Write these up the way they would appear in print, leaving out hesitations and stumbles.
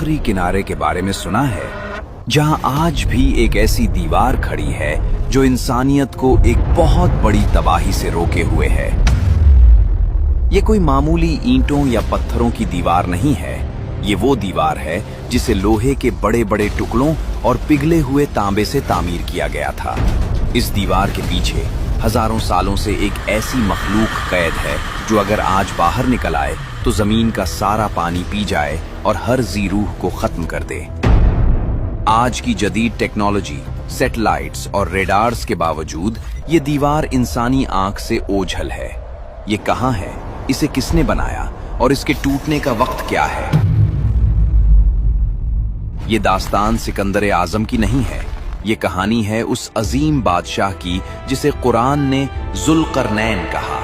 आखिरी किनारे के बारे में सुना है, जहां आज भी एक ऐसी दीवार खड़ी है जो इंसानियत को एक बहुत बड़ी तबाही से रोके हुए है। ये कोई मामूली ईंटों या पत्थरों की दीवार नहीं है, ये वो दीवार है जिसे लोहे के बड़े बड़े टुकड़ों और पिघले हुए तांबे से तामीर किया गया था। इस दीवार के पीछे हजारों सालों से एक ऐसी मखलूक कैद है जो अगर आज बाहर निकल आए तो जमीन का सारा पानी पी जाए और हर जी रूह को खत्म कर दे। आज की जदीद टेक्नोलॉजी, सैटेलाइट्स और रेडार्स के बावजूद ये दीवार इंसानी आंख से ओझल है। ये कहां है, इसे किसने बनाया और इसके टूटने का वक्त क्या है? ये दास्तान सिकंदर आजम की नहीं है, ये कहानी है उस अजीम बादशाह की जिसे कुरान ने जुल्करनैन कहा।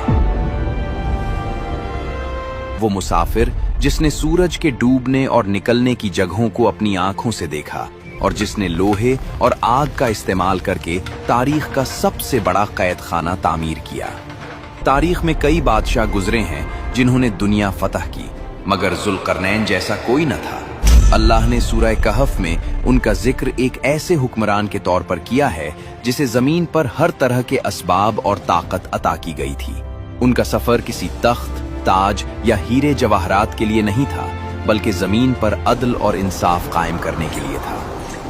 वो मुसाफिर जिसने सूरज के डूबने और निकलने की जगहों को अपनी आंखों से देखा और जिसने लोहे और आग का इस्तेमाल करके तारीख का सबसे बड़ा कैद खाना तामीर किया। तारीख में कई बादशाह गुजरे हैं जिन्होंने दुनिया फतह की, मगर जुल्करनैन जैसा कोई न था। अल्लाह ने सूरह कहफ में उनका जिक्र एक ऐसे हुक्मरान के तौर पर किया है जिसे जमीन पर हर तरह के असबाब और ताकत अता की गई थी। उनका सफर किसी तख्त, ताज या हीरे जवाहरात के लिए नहीं था, बल्कि जमीन पर अदल और इंसाफ कायम करने के लिए था।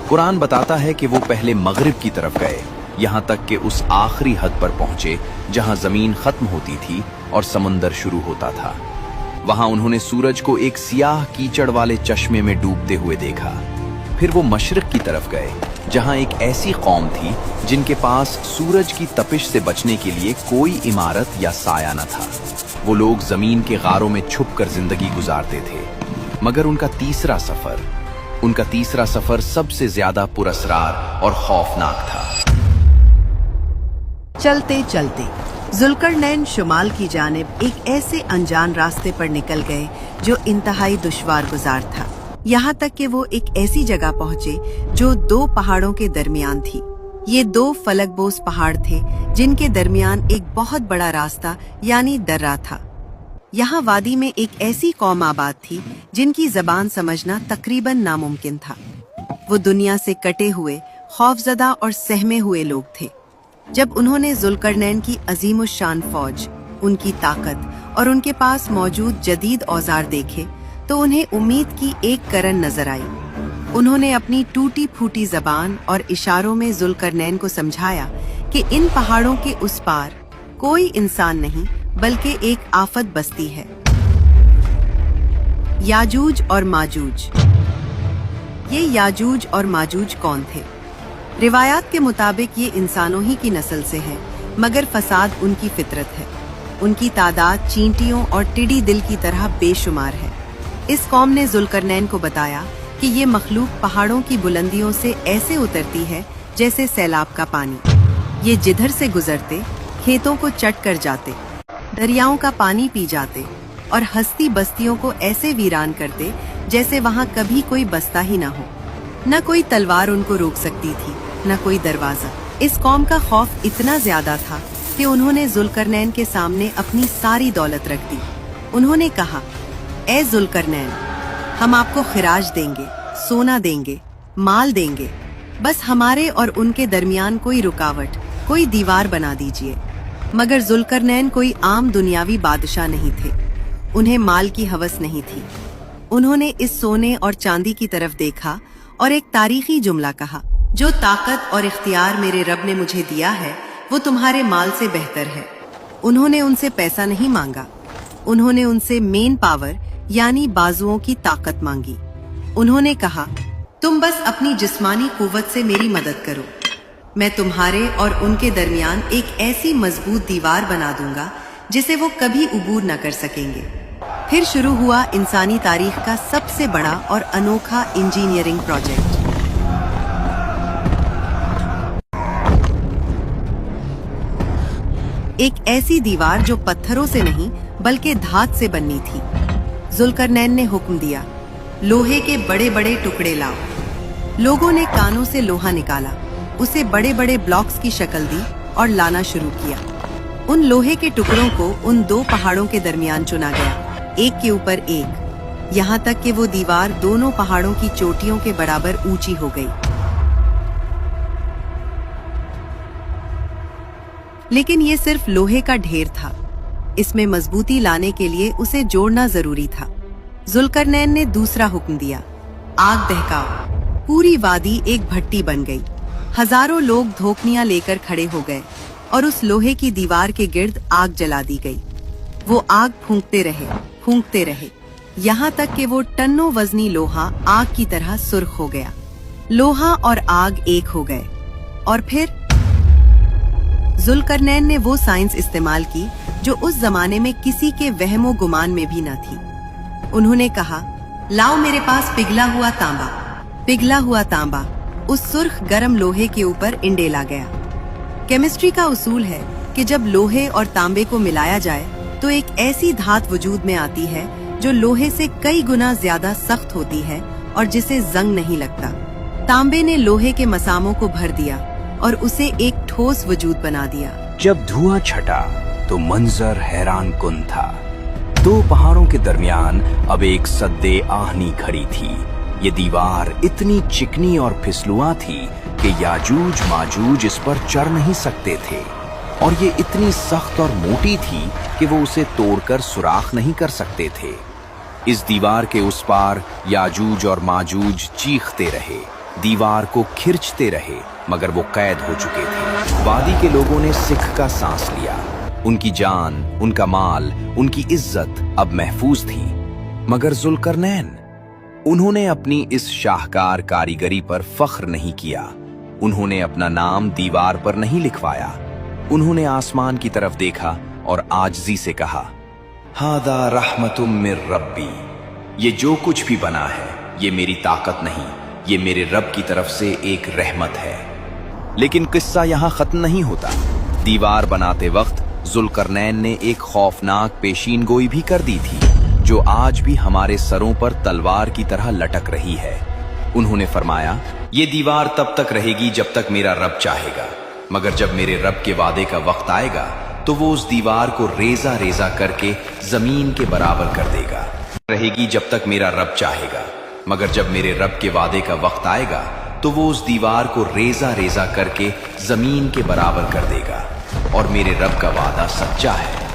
कुरान बताता है कि वो पहले मगरिब की तरफ गए, यहाँ तक कि उस आखिरी हद पर पहुंचे जहां जमीन खत्म होती थी और समंदर शुरू होता था। वहां उन्होंने सूरज को एक सियाह कीचड़ वाले चश्मे में डूबते हुए देखा। फिर वो मशरिक की तरफ गए, जहां एक ऐसी कौम थी जिनके पास सूरज की तपिश से बचने के लिए कोई इमारत या साया न था। वो लोग जमीन के गारों में छुपकर जिंदगी गुजारते थे। मगर उनका तीसरा सफर सबसे ज्यादा पुरअसरार और खौफनाक था। चलते चलते जुल्करनैन शुमाल की जानिब एक ऐसे अनजान रास्ते पर निकल गए जो इंतहाई दुश्वार गुजार था। यहाँ तक कि वो एक ऐसी जगह पहुँचे जो दो पहाड़ों के दरमियान थी। ये दो फलकबोस पहाड़ थे जिनके दरमियान एक बहुत बड़ा रास्ता यानी दर्रा था। यहाँ वादी में एक ऐसी कौम आबाद थी जिनकी जबान समझना तकरीबन नामुमकिन था। वो दुनिया से कटे हुए, खौफजदा और सहमे हुए लोग थे। जब उन्होंने जुल्करनैन की अजीमुशान फौज, उनकी ताकत और उनके पास मौजूद जदीद औजार देखे तो उन्हें उम्मीद की एक करन नजर आई। उन्होंने अपनी टूटी फूटी जबान और इशारों में जुल्करनैन को समझाया कि इन पहाड़ों के उस पार कोई इंसान नहीं बल्कि एक आफत बस्ती है, याजूज और माजूज। ये याजूज और माजूज कौन थे? रिवायात के मुताबिक ये इंसानों ही की नस्ल से है, मगर फसाद उनकी फितरत है। उनकी तादाद चींटियों और टिड्डी दिल की तरह बेशुमार है। इस कौम ने जुल्करनैन को बताया कि ये मखलूक पहाड़ों की बुलंदियों से ऐसे उतरती है जैसे सैलाब का पानी। ये जिधर से गुजरते खेतों को चट कर जाते, दरियाओं का पानी पी जाते और हस्ती बस्तियों को ऐसे वीरान करते जैसे वहाँ कभी कोई बसता ही न हो। न कोई तलवार उनको रोक सकती थी, न कोई दरवाजा। इस कौम का खौफ इतना ज्यादा था कि उन्होंने जुल्करनैन के सामने अपनी सारी दौलत रख दी। उन्होंने कहा, ए जुल्करनैन, हम आपको खिराज देंगे, सोना देंगे, माल देंगे, बस हमारे और उनके दरमियान कोई रुकावट, कोई दीवार बना दीजिए। मगर जुल्करनैन कोई आम दुनियावी बादशाह नहीं थे। उन्हें माल की हवस नहीं थी। उन्होंने इस सोने और चांदी की तरफ देखा और एक तारीखी जुमला कहा, जो ताकत और इख्तियार मेरे रब ने मुझे दिया है वो तुम्हारे माल से बेहतर है। उन्होंने उनसे पैसा नहीं मांगा, उन्होंने उनसे मेन पावर यानी बाजुओं की ताकत मांगी। उन्होंने कहा, तुम बस अपनी जिस्मानी कुव्वत से मेरी मदद करो, मैं तुम्हारे और उनके दरमियान एक ऐसी मजबूत दीवार बना दूंगा जिसे वो कभी उबूर न कर सकेंगे। फिर शुरू हुआ इंसानी तारीख का सबसे बड़ा और अनोखा इंजीनियरिंग प्रोजेक्ट। एक ऐसी दीवार जो पत्थरों से नहीं बल्कि धात से बननी थी। जुल्करनैन ने हुक्म दिया, लोहे के बड़े बड़े टुकड़े लाओ। लोगों ने कानों से लोहा निकाला, उसे बड़े बड़े ब्लॉक्स की शक्ल दी और लाना शुरू किया। उन लोहे के टुकड़ों को उन दो पहाड़ों के दरमियान चुना गया, एक के ऊपर एक। यहाँ तक कि वो दीवार दोनों पहाड़ों की चोटियों के बराबर ऊंची हो गई। लेकिन ये सिर्फ लोहे का ढेर था। इसमें मजबूती लाने के लिए उसे जोड़ना जरूरी था। जुल्करनैन ने दूसरा हुक्म दिया, आग दहकाओ। पूरी वादी एक भट्टी बन गई। हजारों लोग धोकनियां लेकर खड़े हो गए और उस लोहे की दीवार के गिर्द आग जला दी गई। वो आग फूंकते रहे, यहाँ तक कि वो टन्नों वजनी लोहा आग की तरह सुर्ख हो गया। लोहा और आग एक हो गए। और फिर जुल्करनैन ने वो साइंस इस्तेमाल की जो उस जमाने में किसी के वहमो गुमान में भी न थी। उन्होंने कहा, लाओ मेरे पास पिघला हुआ तांबा उस सुर्ख गरम लोहे के ऊपर इंडेला गया। केमिस्ट्री का उसूल है कि जब लोहे और तांबे को मिलाया जाए तो एक ऐसी धात वजूद में आती है जो लोहे से कई गुना ज्यादा सख्त होती है और जिसे जंग नहीं लगता। तांबे ने लोहे के मसामों को भर दिया और उसे एक ठोस वजूद बना दिया। जब धुआं छटा तो मंजर हैरान कुन था। दो पहाड़ों के दरमियान अब एक सद्दे आहनी खड़ी थी। ये दीवार इतनी चिकनी और फिसलुआ थी कि याजूज माजूज इस पर चढ़ नहीं सकते थे, और ये इतनी सख्त और मोटी थी कि वो उसे तोड़कर सुराख नहीं कर सकते थे। इस दीवार के उस पार याजूज और माजूज चीखते रहे, दीवार को खिंचते रहे, मगर वो कैद हो चुके थे। वादी के लोगों ने सिख का सांस लिया। उनकी जान, उनका माल, उनकी इज्जत अब महफूज थी। मगर जुल्करनैन, उन्होंने अपनी इस शाहकार कारीगरी पर फख्र नहीं किया। उन्होंने अपना नाम दीवार पर नहीं लिखवाया। उन्होंने आसमान की तरफ देखा और आजिज़ी से कहा, हादा रहमतुम मिर रब्बी। ये जो कुछ भी बना है ये मेरी ताकत नहीं, ये मेरे रब की तरफ से एक रहमत है। लेकिन किस्सा यहाँ खत्म नहीं होता। दीवार बनाते वक्त जुल्करनैन ने एक खौफनाक पेशीन गोई भी कर दी थी, जो आज भी हमारे सरों पर तलवार की तरह लटक रही है। उन्होंने फरमाया, ये दीवार तब तक रहेगी जब तक मेरा रब चाहेगा, मगर जब मेरे रब के वादे का वक्त आएगा तो वो उस दीवार को रेजा रेजा करके जमीन के बराबर कर देगा। रहेगी जब तक मेरा रब चाहेगा, मगर जब मेरे रब के वादे का वक्त आएगा तो वो उस दीवार को रेजा रेजा करके जमीन के बराबर कर देगा। और मेरे रब का वादा सच्चा है।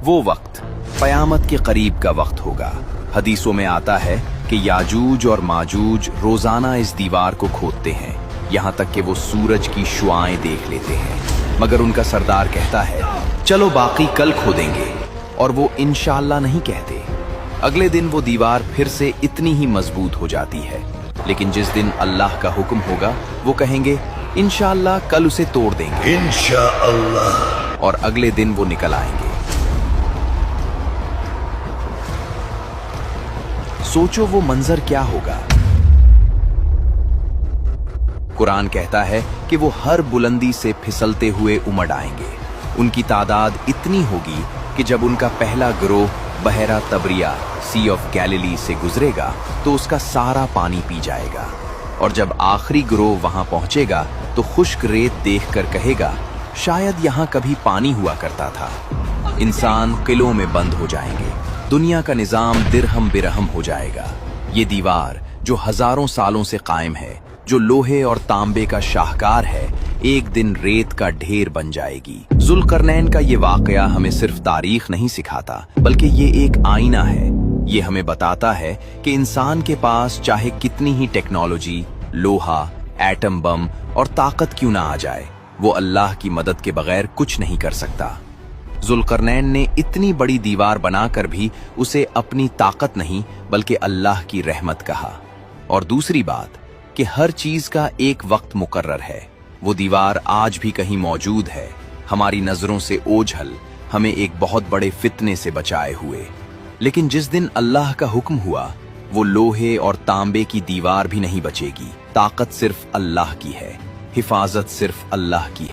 वो वक्त क़यामत के करीब का वक्त होगा। हदीसों में आता है कि याजूज और माजूज रोजाना इस दीवार को खोदते हैं, यहाँ तक कि वो सूरज की शुआएं देख लेते हैं। मगर उनका सरदार कहता है, चलो बाकी कल खोदेंगे, और वो इंशाअल्लाह नहीं कहते। अगले दिन वो दीवार फिर से इतनी ही मजबूत हो जाती है। लेकिन जिस दिन अल्लाह का हुक्म होगा वो कहेंगे, इंशाअल्लाह कल उसे तोड़ देंगे, इंशाअल्लाह, और अगले दिन वो निकल आएंगे। सोचो वो मंजर क्या होगा। कुरान कहता है कि वो हर बुलंदी से फिसलते हुए उमड़ आएंगे। उनकी तादाद इतनी होगी कि जब उनका पहला गिरोह बहरा तबरिया, सी ऑफ गैलिली से गुजरेगा तो उसका सारा पानी पी जाएगा, और जब आखिरी गिरोह वहां पहुंचेगा तो खुश्क रेत देखकर कहेगा, शायद यहाँ कभी पानी हुआ करता था। इंसान किलों में बंद हो जाएंगे, दुनिया का निजाम दिरहम बिरहम हो जाएगा। ये दीवार जो हजारों सालों से कायम है, जो लोहे और तांबे का शाहकार है, एक दिन रेत का ढेर बन जाएगी। जुल्करनैन का ये वाकया हमें सिर्फ तारीख नहीं सिखाता, बल्कि ये एक आईना है। ये हमें बताता है कि इंसान के पास चाहे कितनी ही टेक्नोलॉजी, लोहा, एटम बम और ताकत क्यों ना आ जाए, वो अल्लाह की मदद के बगैर कुछ नहीं कर सकता। जुल्करनैन ने इतनी बड़ी दीवार बनाकर भी उसे अपनी ताकत नहीं बल्कि अल्लाह की रहमत कहा। और दूसरी बात कि हर चीज का एक वक्त मुकर्रर है। वो दीवार आज भी कहीं मौजूद है, हमारी नजरों से ओझल, हमें एक बहुत बड़े फितने से बचाए हुए। लेकिन जिस दिन अल्लाह का हुक्म हुआ, वो लोहे और तांबे की दीवार भी नहीं बचेगी। ताकत सिर्फ अल्लाह की है, हिफाजत सिर्फ अल्लाह की है।